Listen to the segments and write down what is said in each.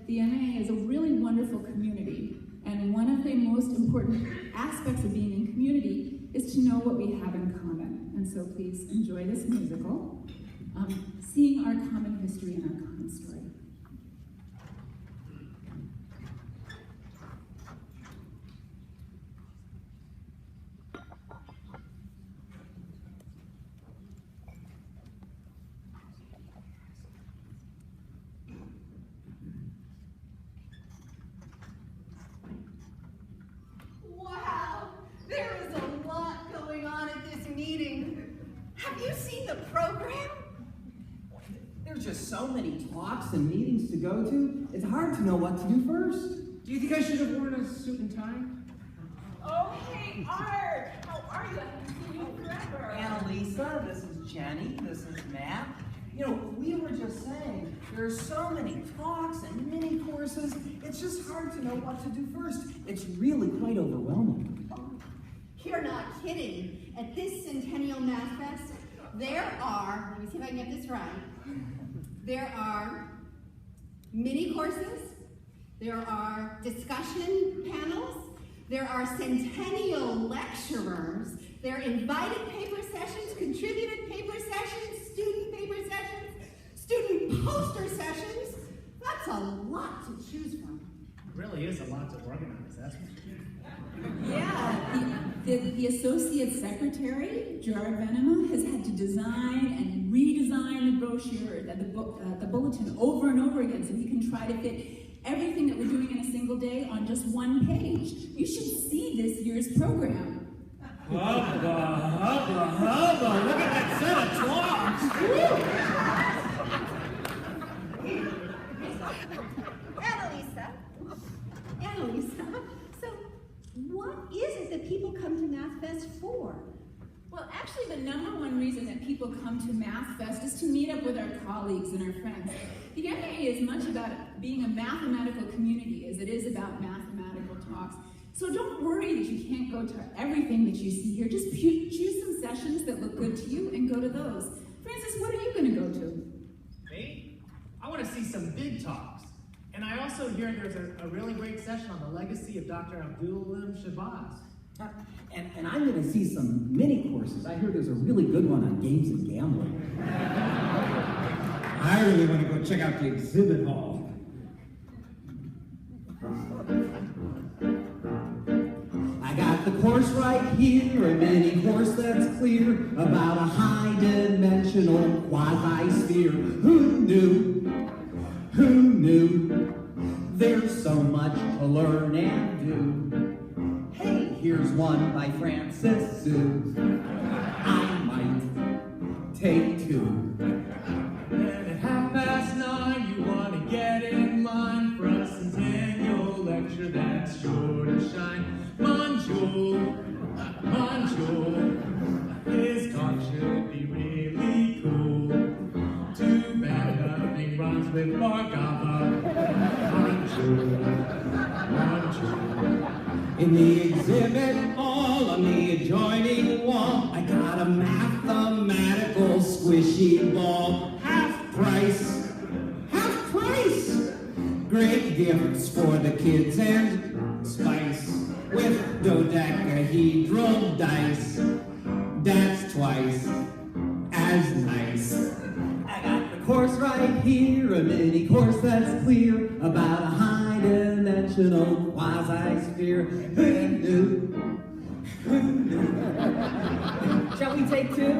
the MAA is a really wonderful community, and one of the most important aspects of being in community is to know what we have in common. And so please enjoy this musical, seeing our common history and our common story. Wow, there is a lot going on at this meeting. Have you seen the program? There's just so many talks and meetings to go to, it's hard to know what to do first. Do you think I should have worn a suit and tie? Oh, hey, Art! How are you? I haven't seen you forever. Annalisa, this is Jenny, this is Matt. You know, we were just saying, there's so many talks and mini courses, it's just hard to know what to do first. It's really quite overwhelming. You're not kidding. At this Centennial MathFest, there are, let me see if I can get this right, there are mini courses, there are discussion panels, there are centennial lecturers, there are invited paper sessions, contributed paper sessions, student paper sessions, student poster sessions. That's a lot to choose from. It really is a lot to organize, that's for sure. Yeah, the associate secretary, Gerard Venema, has had to design and redesign the brochure, the bulletin over and over again so he can try to fit everything that we're doing in a single day on just one page. You should see this year's program. Hubba, hubba, hubba, look at that set of talks! Annalisa, so what is it that people come to MathFest for? Well, actually, the number one reason that people come to MathFest is to meet up with our colleagues and our friends. The MAA is much about being a mathematical community as it is about mathematical talks. So don't worry that you can't go to everything that you see here. Just choose some sessions that look good to you and go to those. Francis, what are you going to go to? Me? I want to see some big talks. And I also hear there's a really great session on the legacy of Dr. Abdul-Alim Shabazz. And I'm going to see some mini courses. I hear there's a really good one on games and gambling. I really want to go check out the exhibit hall. I got the course right here, a mini course that's clear about a high-dimensional quasi-sphere. Who knew? Who knew? There's so much to learn and do. Hey, here's one by Francis Sue. I might take two. And at 9:30 you want to get in line for a centennial lecture that's sure to shine. Bonjour, his talk should be really cool. Too bad nothing rhymes with Bargava. Bonjour. In the exhibit hall on the adjoining wall, I got a mathematical squishy ball. Half price, half price. Great gifts for the kids and spice. With dodecahedral dice, that's twice as nice. I got the course right here, a mini course that's clear about a high-dimensional quasi-sphere. Who knew? Who knew? Shall we take two?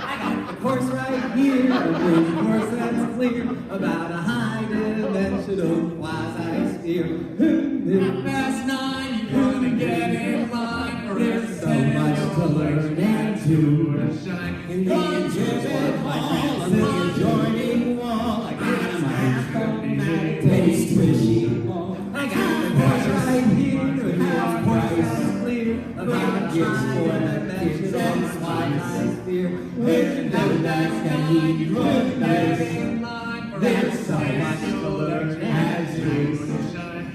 I got the course right here, a mini course that's clear about a high-dimensional quasi-sphere. Who knew? 9:30 you want to get in line for There's so much to learn and to shine. in the exhibit hall on the adjoining wall. I got a mathematical squishy ball. I got the course right here, and half price clear about gifts for the kids and quasi-sphere. With no dice that he wrote dice. There's so much to learn as you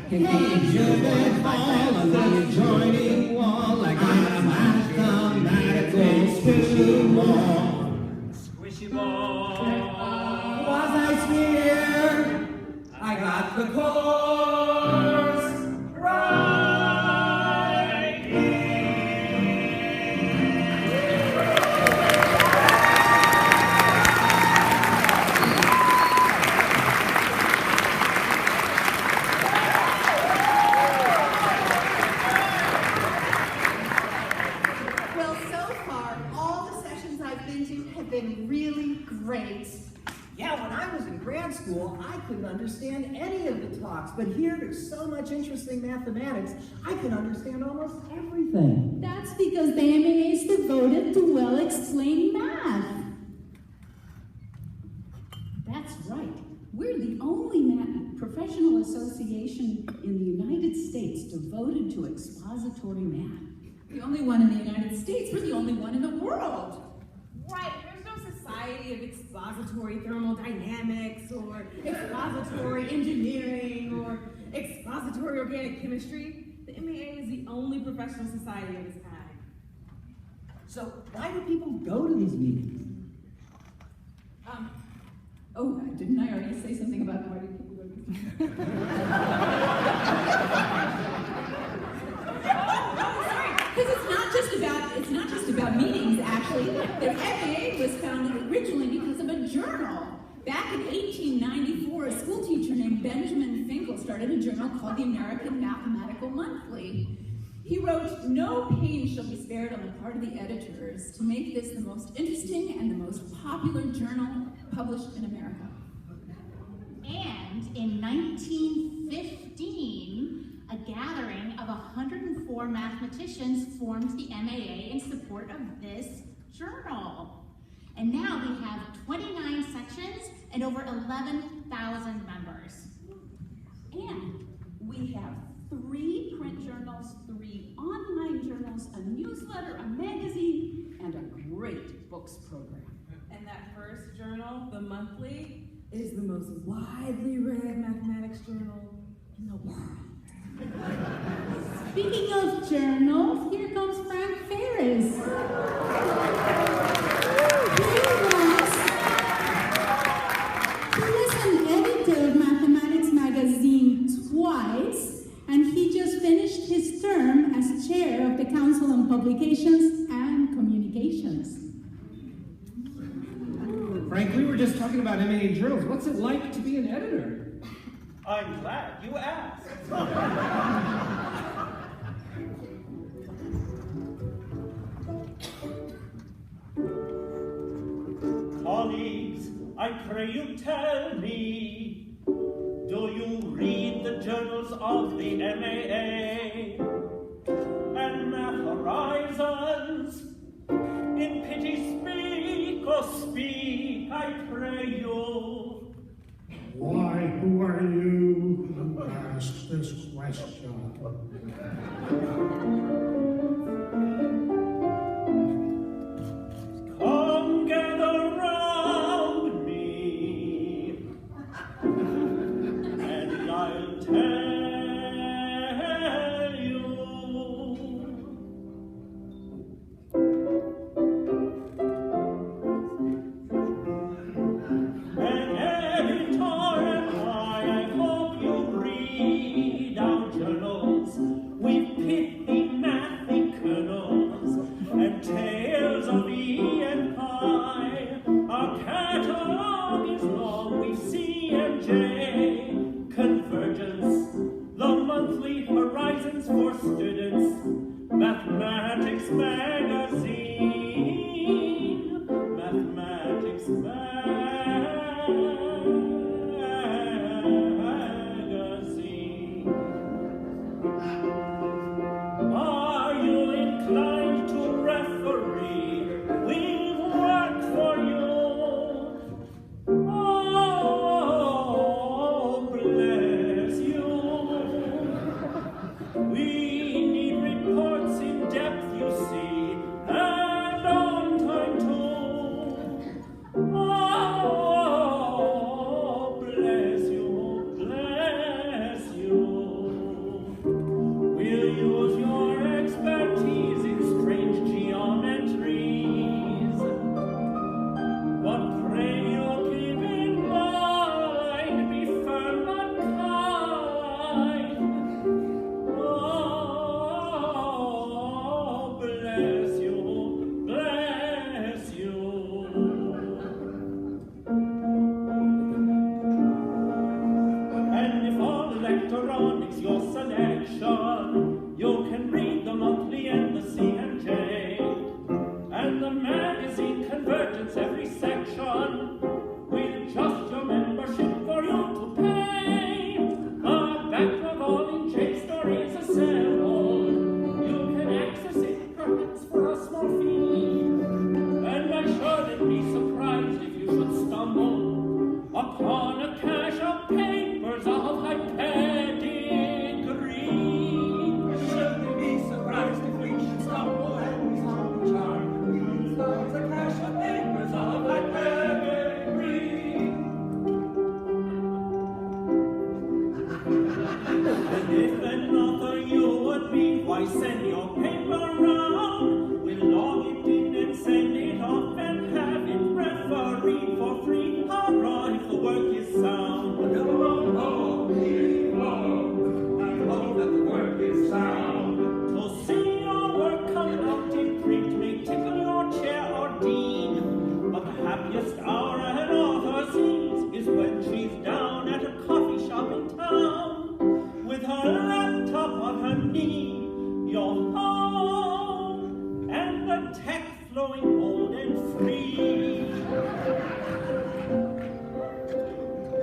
in the exhibit hall on the adjoining wall. I got a mathematical squishy ball. Squishy ball. Quasi-sphere. got the course right Well, so far, all the sessions I've been to have been really great. Yeah, when I was in grad school, I couldn't understand any of the talks, but here there's so much interesting mathematics, I can understand almost everything. That's because the MAA is devoted to well-explained math. That's right. We're the only professional association in the United States devoted to expository math. The only one in the United States. We're the only one in the world. Right, there's no society of expository thermodynamics or expository engineering or expository organic chemistry. The MAA is the only professional society of its kind. So why do people go to these meetings? Didn't I already say something about why do people go to these meetings? Because it's not just about meetings, actually. The MAA was founded originally because of a journal. Back in 1894, a school teacher named Benjamin Finkel started a journal called the American Mathematical Monthly. He wrote, "No pain shall be spared on the part of the editors to make this the most interesting and the most popular journal published in America." And in 1915, a gathering of 104 mathematicians formed the MAA in support of this journal. And now we have 29 sections and over 11,000 members. And we have 3 print journals, 3 online journals, a newsletter, a magazine, and a great books program. And that first journal, the monthly, is the most widely read mathematics journal in the world. Speaking of journals, here comes Frank Farris. He was an editor of Mathematics magazine twice, and he just finished his term as chair of the Council on Publications and Communications. Frank, we were just talking about MAA journals. What's it like to be an editor? I'm glad you asked. Colleagues, I pray you tell me, do you read the journals of the MAA and Math Horizons? In pity speak, oh speak, I pray you. Why, who are you who asked this question? Come gather round me, and I'll tell you. An editor and I hope you read our journals with pithy math electronics your selection. You can read the monthly and the C&J, and the magazine Convergence every section, with just your membership for you to pay. A backlog all in J stories assembled. You can access it perhaps for a small fee, and I shouldn't be surprised if you should stumble upon a cache of papers of high pedigree. Shouldn't be surprised if we should stumble and we stumble charm. There's a cache of papers of high pedigree. And if an author you would be, why send your paper round? We'll log it in and send it off and have it refereed for free. Hurrah if the work is sound. I hope that the work is sound. To see your work come out in print may tickle your chair or dean, but the happiest hour an author sees is when she's down at a coffee shop in town, with her laptop on her knee, your phone, and the tech flowing bold and free.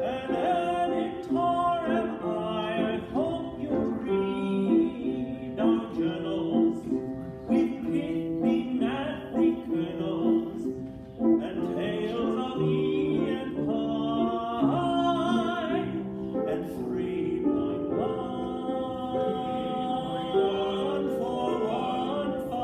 An editor am I hope you read our journals with pithy mathy kernels and tales of E and Pi and 3.1 for 159.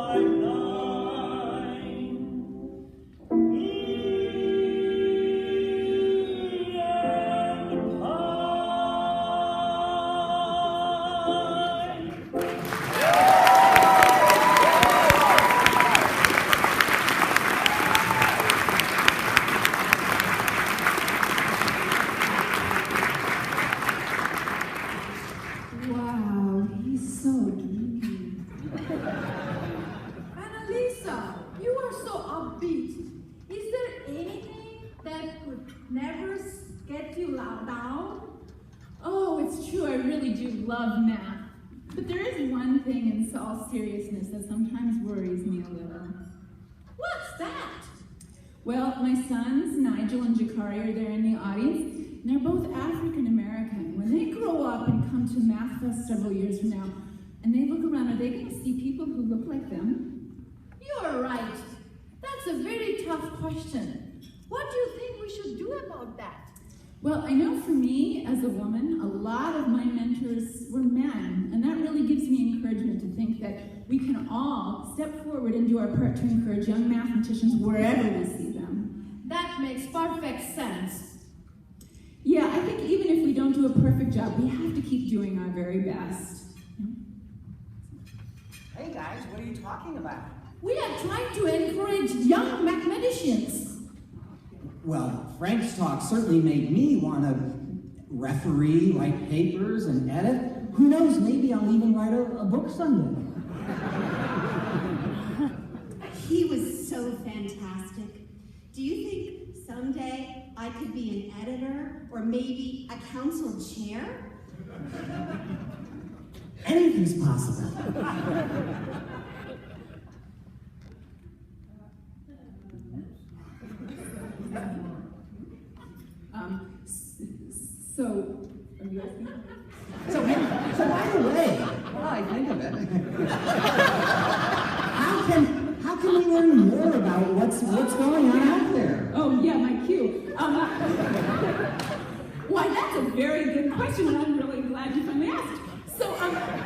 Wow, he's so dreamy. Annalisa, you are so upbeat. Is there anything that could never get you down? Oh, it's true, I really do love math. But there is one thing in all seriousness that sometimes worries me a little. What's that? Well, my sons, Nigel and Jakari, are there in the audience, and they're both African American. When they grow up and come to MathFest several years from now, and they look around, are they going to see people who look like them? You're right. That's a very tough question. What do you think we should do about that? Well, I know for me, as a woman, a lot of my mentors were men, and that really gives me encouragement to think that we can all step forward and do our part to encourage young mathematicians wherever we see them. That makes perfect sense. Yeah, I think even if we don't do a perfect job, we have to keep doing our very best. Hey guys, what are you talking about? We are trying to encourage young mathematicians. Well, Frank's talk certainly made me want to referee, write papers, and edit. Who knows, maybe I'll even write a book someday. He was so fantastic. Do you think someday I could be an editor or maybe a council chair? Anything's possible. So, are you asking? So by the way, while I think of it, how can we learn more about what's going on out there? Oh, yeah, my cue. Why, that's a very good question, and I'm really glad you finally asked. So,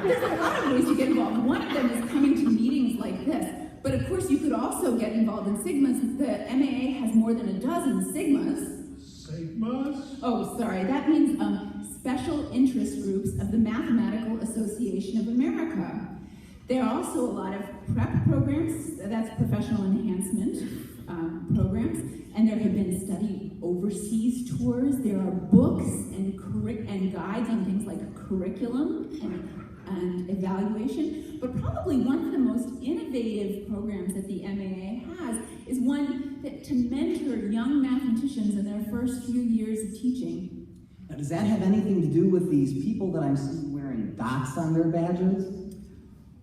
there's a lot of ways to get involved. One of them is coming to meetings like this. But of course, you could also get involved in Sigmas. The MAA has more than a dozen Sigmas. Sigmas? Oh, sorry, that means Special Interest Groups of the Mathematical Association of America. There are also a lot of prep programs, that's professional enhancement programs, and there have been study overseas tours. There are books and guides on things like curriculum and evaluation, but probably one of the most innovative programs that the MAA has is one that to mentor young mathematicians in their first few years of teaching. Now, does that have anything to do with these people that wearing dots on their badges?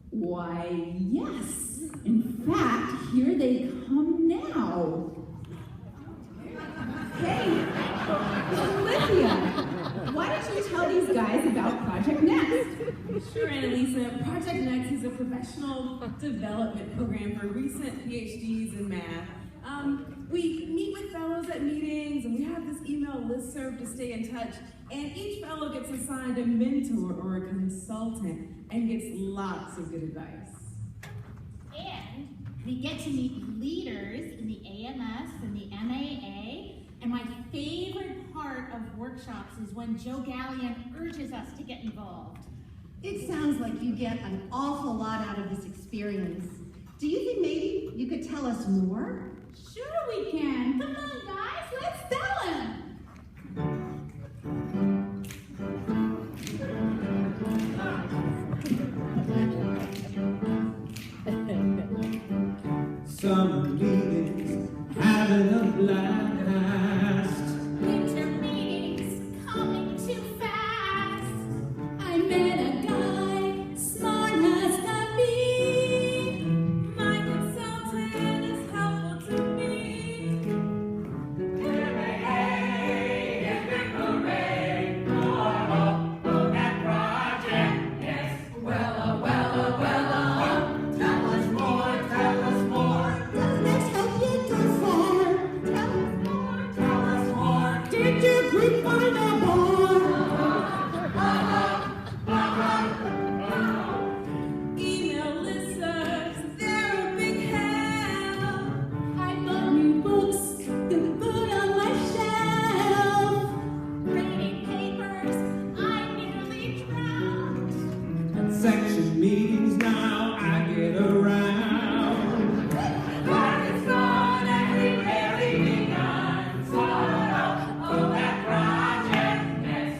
Why, yes. In fact, here they come now. Hey, Olivia, why don't you tell these guys about Project Next? Sure, Annalisa. Project Next is a professional development program for recent PhDs in math. We meet with fellows at meetings, and we have this email listserv to stay in touch, and each fellow gets assigned a mentor or a consultant and gets lots of good advice. And we get to meet leaders in the AMS and the MAA, and my favorite part of workshops is when Joe Gallion urges us to get involved. It sounds like you get an awful lot out of this experience. Do you think maybe you could tell us more? Sure we can. Come on, guys, let's tell him. Summer meetings, having a blast. Winter meetings coming too fast. I met a guy smart as can be. My consultant is helpful to me. MAA, hooray! Oh, that project, yes. Tell us more, tell us more. Does next help you go far? Tell us more. Did your group find a bar? Email listservs, they're a big help. I bought new books to put on my shelf. Reading papers, I nearly drowned. Section meetings now, I get around. It's gone and we barely begun. Oh, that project, yes.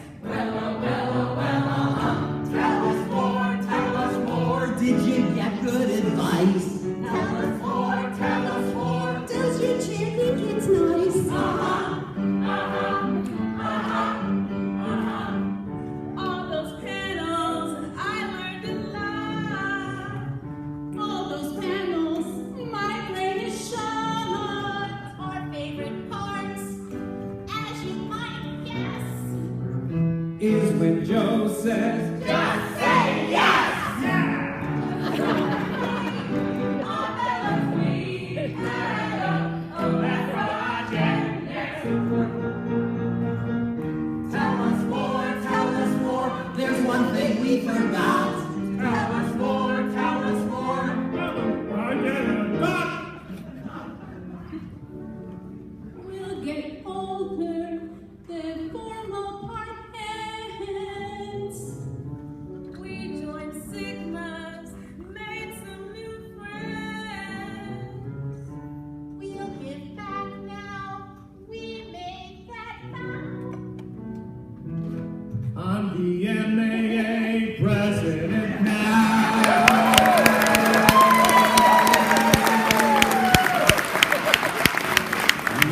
Tell us more. Did you get good advice? Tell us more. Does your chair think it's nice? All those panels, I learned a lot. All those panels, my brain is shut. Our favorite parts, as you might guess. Is when Joe says, just say yes! Oh, that project, yes. Tell us more. There's one thing we forgot. Tell us more. I get a dot. We'll get older, then form apartments. We joined Sigmas, made some new friends. We'll give back now. We made that vow. I'm the MAA president now.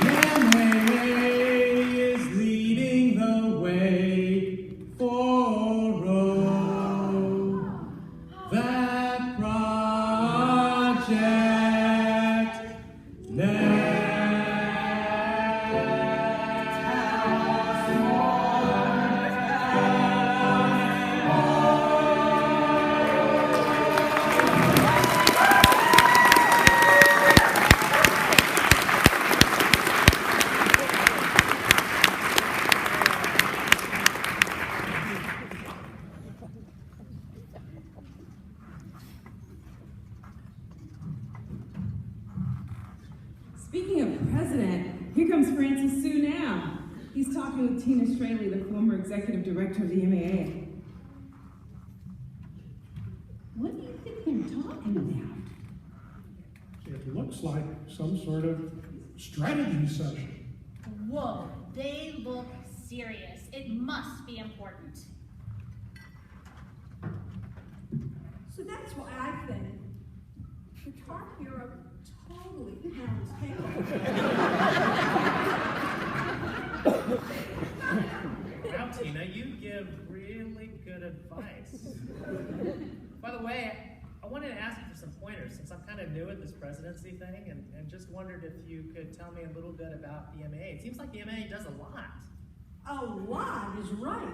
The MAA is leading the way for that project next. Speaking of president, here comes Francis Sue now. He's talking with Tina Straley, the former executive director of the MAA. What do you think they're talking about? It looks like some sort of strategy session. Whoa, they look serious. It must be important. So that's why I think the Tarp Bureau totally pounds paper. Well, Tina, you give really good advice. By the way, I wanted to ask you for some pointers since I'm kind of new at this presidency thing and just wondered if you could tell me a little bit about the MAA. It seems like the MAA does a lot. A lot is right.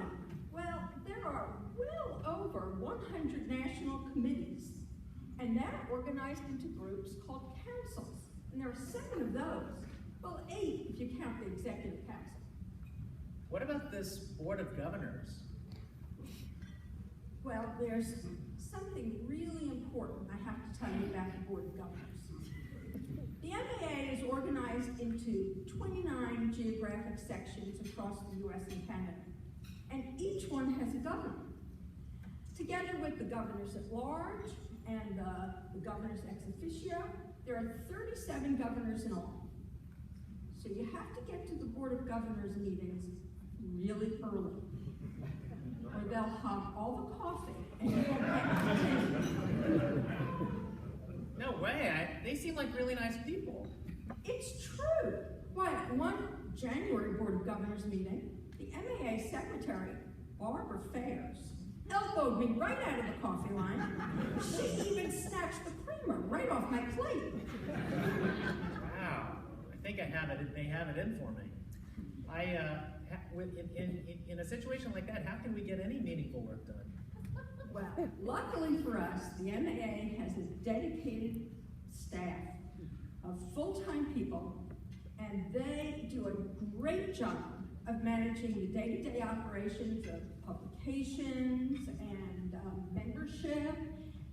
Well, there are well over 100 national committees, and they're organized into groups called councils. And there are 7 of those. Well, 8 if you count the executive council. What about this board of governors? Well, there's something really important I have to tell you about the board of governors. The MAA is organized into 29 geographic sections across the US and Canada, and each one has a governor. Together with the governors at large and the governors ex officio, there are 37 governors in all. So you have to get to the Board of Governors meetings really early, or they'll hog all the coffee and you won't get No way, they seem like really nice people. It's true. Why, at one January Board of Governors meeting, the MAA secretary, Barbara Farris, elbowed me right out of the coffee line. She even snatched the creamer right off my plate. Wow, I think I have it. They have it in for me. In a situation like that, how can we get any meaningful work done? Well, luckily for us, the MAA has a dedicated staff of full-time people, and they do a great job of managing the day-to-day operations of publications and membership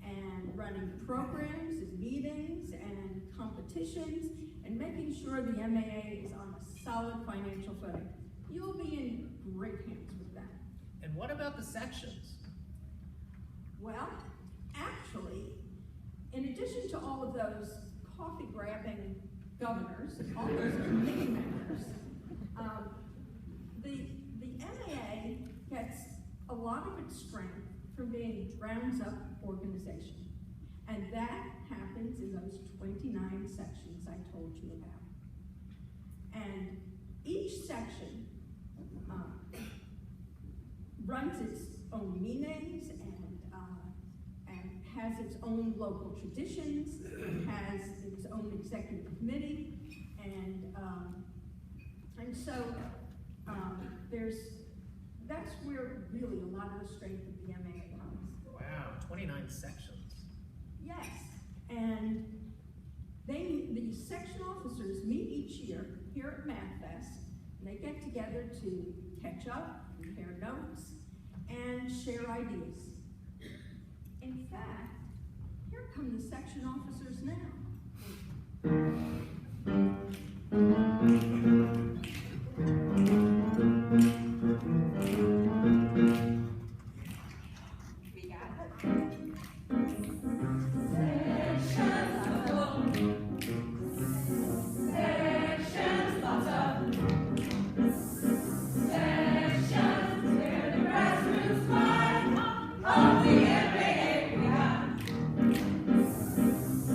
and running programs and meetings and competitions and making sure the MAA is on a solid financial footing. You'll be in great hands with that. And what about the sections? Well, actually, in addition to all of those coffee-grabbing governors, all those committee members, the MAA gets a lot of its strength from being a grounds-up organization. And that happens in those 29 sections I told you about. And each section runs its own meetings and has its own local traditions, has its own executive committee, and so that's where really a lot of the strength of the MAA comes. Wow, 29 sections. Yes, and the section officers meet each year here at MathFest, and they get together to catch up, compare notes, and share ideas. In fact, here come the section officers now. We got it. Sections, lots of sections, where the grassroots life of the MAA began.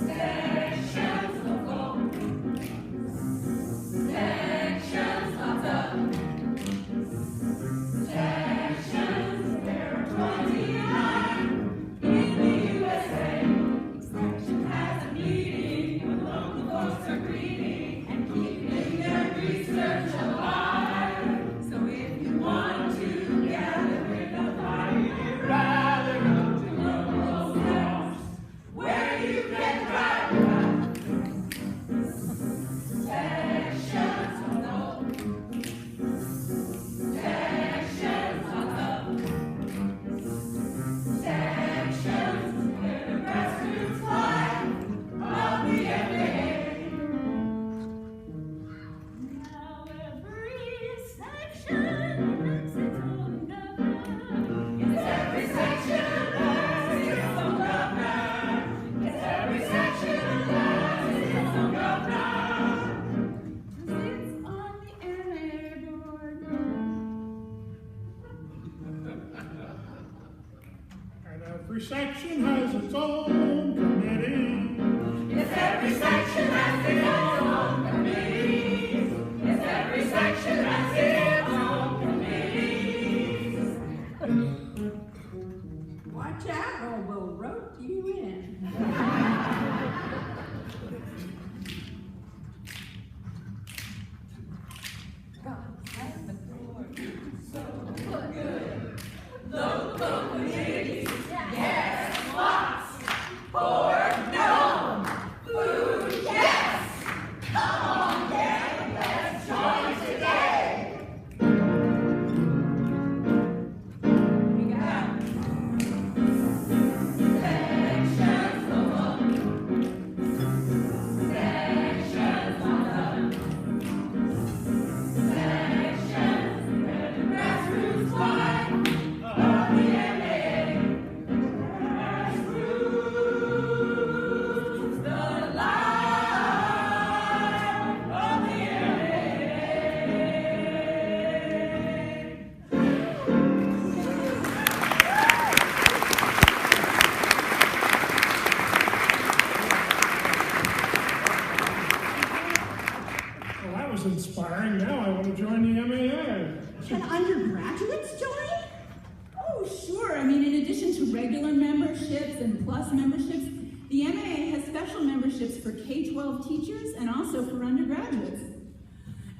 Sections, local. Sections, lots of sections, there are 29 in the USA. Section has a meeting when local folks are greeting and keeping their research alive. So if you want to gather with the party, you'd rather go to local steps where you can drive around. Sections on up. Sections on up. Sections where the grassroots life of the MAA. Now every section has its own governor. Yes, every section has its own governor. Yes, every section has its own governor. Sits on the MAA board. And every section has its own committee. Yes, every section has its own committees. Yes, every section has its own committees. memberships, the MAA has special memberships for K-12 teachers and also for undergraduates.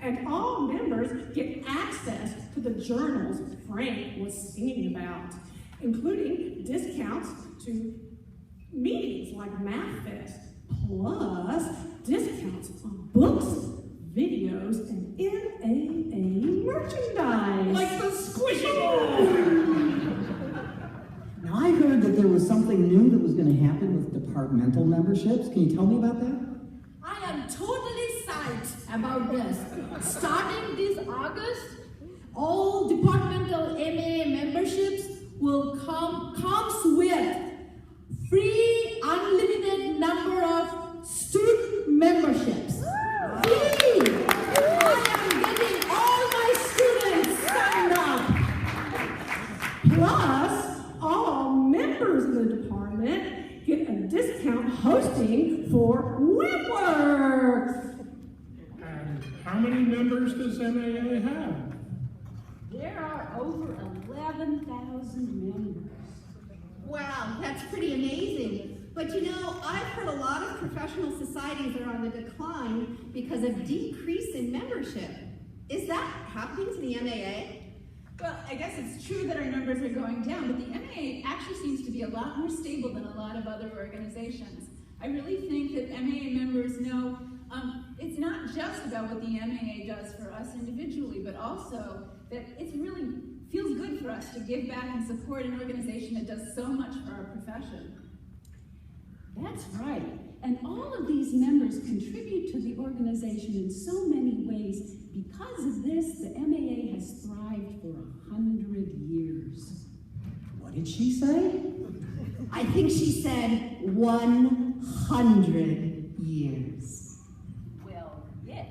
And all members get access to the journals Frank was singing about, including discounts to meetings like MathFest, plus discounts on books, videos, and MAA merchandise. Like the squishy ball! Now, I heard that there was something new that was going to happen with departmental memberships. Can you tell me about that? I am totally psyched about this. Starting this August, all departmental MAA memberships will comes with free unlimited number of student memberships. Free! I am getting all my students signed up. Plus, all members of the department get a discount hosting for WebWorks. And how many members does MAA have? There are over 11,000 members. Wow, that's pretty amazing. But you know, I've heard a lot of professional societies are on the decline because of decrease in membership. Is that happening to the MAA? Well, I guess it's true that our numbers are going down, but the MAA actually seems to be a lot more stable than a lot of other organizations. I really think that MAA members know it's not just about what the MAA does for us individually, but also that it really feels good for us to give back and support an organization that does so much for our profession. That's right. And all of these members contribute to the organization in so many ways. Because of this, the MAA has thrived for 100 years. What did she say? I think she said 100 years. Well, yes.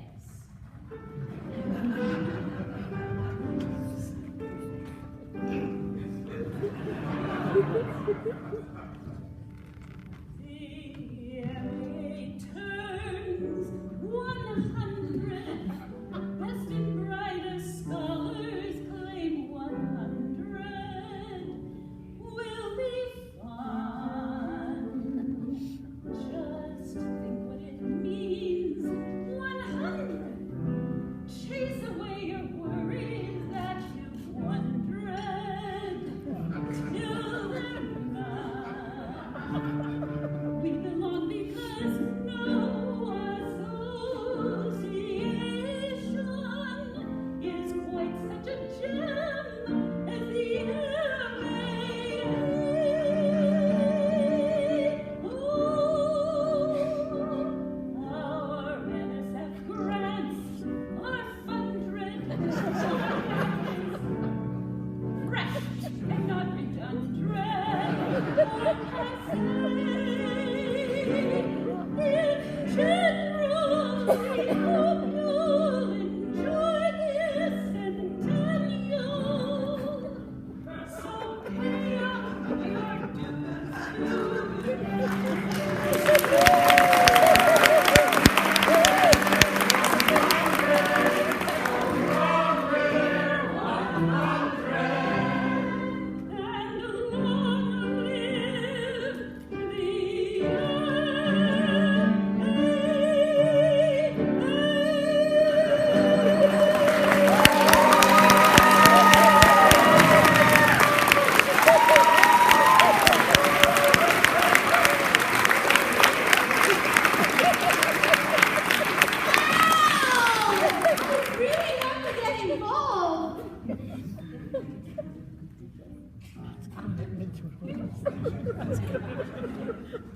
Turns 100. Best and brightest scholars claim 100. Will be fun. Just think what it means. 100. Chase away your worries that you've wondered. Till they're none. We belong because no association is quite such a gem as the MAA. Oh, our NSF grants are funded, fresh and not redundant. In general, we hope you'll enjoy this centennial. So pay up your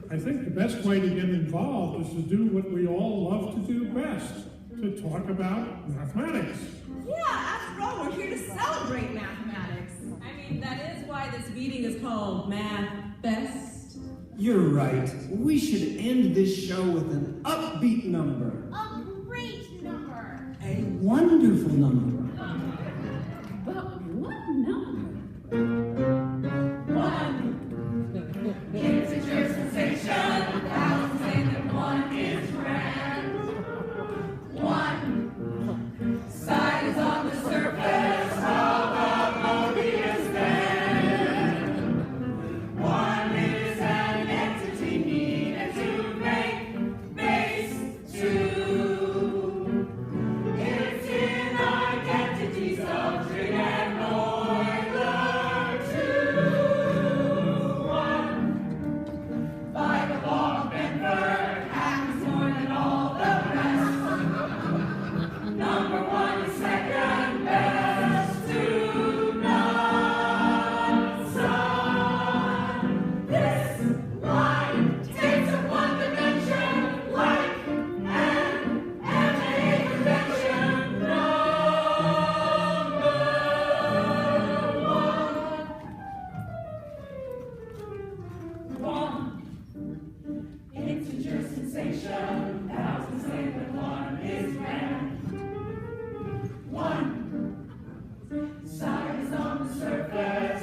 I think the best way to get involved is to do what we all love to do best, to talk about mathematics. Yeah, after all, we're here to celebrate mathematics. I mean, that is why this meeting is called MathFest. You're right. We should end this show with an upbeat number. A great number. A wonderful number. But what number? Integer sensation, thousands and one is grand. 1 side is on the surface of a Mobius band. 1 is an MathFest.